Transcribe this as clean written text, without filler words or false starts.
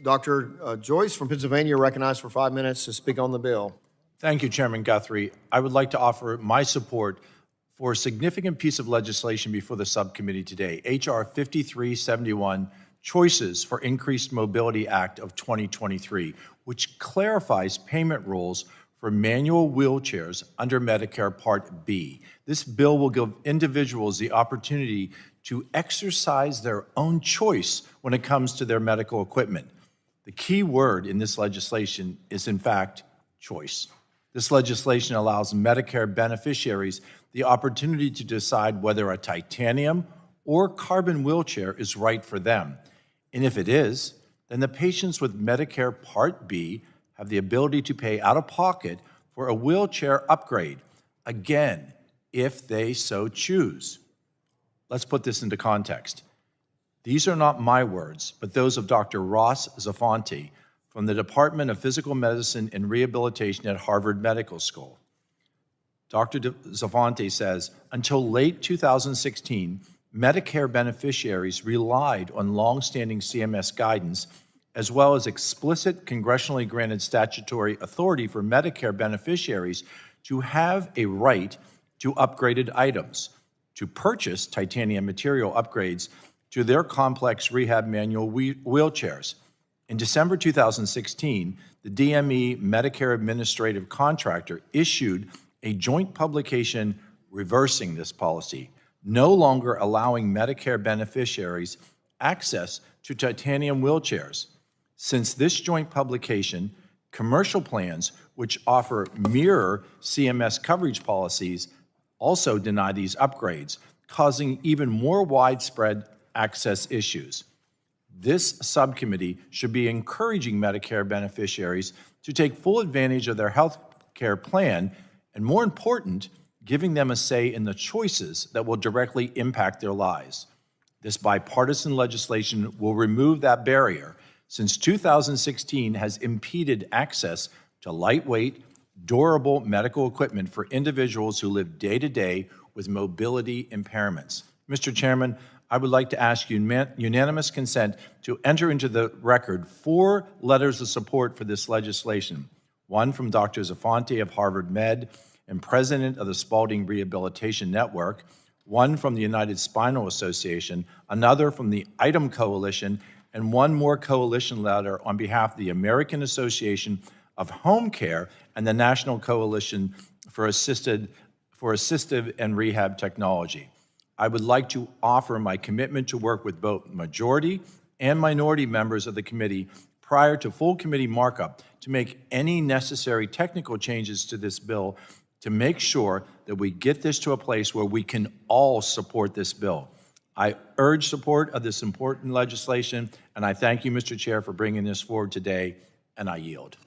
Dr. Joyce from Pennsylvania, recognized for 5 minutes to speak on the bill. Thank you, Chairman Guthrie. I would like to offer my support for a significant piece of legislation before the subcommittee today, H.R. 5371, Choices for Increased Mobility Act of 2023, which clarifies payment rules for manual wheelchairs under Medicare Part B. This bill will give individuals the opportunity to exercise their own choice when it comes to their medical equipment. The key word in this legislation is, in fact, choice. This legislation allows Medicare beneficiaries the opportunity to decide whether a titanium or carbon wheelchair is right for them. And if it is, then the patients with Medicare Part B have the ability to pay out of pocket for a wheelchair upgrade, again, if they so choose. Let's put this into context. These are not my words, but those of Dr. Ross Zaffonte from the Department of Physical Medicine and Rehabilitation at Harvard Medical School. Dr. Zaffonte says, until late 2016, Medicare beneficiaries relied on longstanding CMS guidance as well as explicit congressionally granted statutory authority for Medicare beneficiaries to have a right to upgraded items, to purchase titanium material upgrades to their complex rehab manual wheelchairs. In December 2016, the DME Medicare Administrative Contractor issued a joint publication reversing this policy, no longer allowing Medicare beneficiaries access to titanium wheelchairs. Since this joint publication, commercial plans, which offer mirror CMS coverage policies, also deny these upgrades, causing even more widespread access issues. This subcommittee should be encouraging Medicare beneficiaries to take full advantage of their health care plan, and more important, giving them a say in the choices that will directly impact their lives. This bipartisan legislation will remove that barrier, since 2016 has impeded access to lightweight, durable medical equipment for individuals who live day to day with mobility impairments. Mr. Chairman, I would like to ask unanimous consent to enter into the record 4 letters of support for this legislation. One from Dr. Zaffonte of Harvard Med and president of the Spaulding Rehabilitation Network, one from the United Spinal Association, another from the ITEM Coalition, and one more coalition letter on behalf of the American Association of Home Care and the National Coalition for Assistive and Rehab Technology. I would like to offer my commitment to work with both majority and minority members of the committee prior to full committee markup to make any necessary technical changes to this bill to make sure that we get this to a place where we can all support this bill. I urge support of this important legislation, and I thank you, Mr. Chair, for bringing this forward today, and I yield.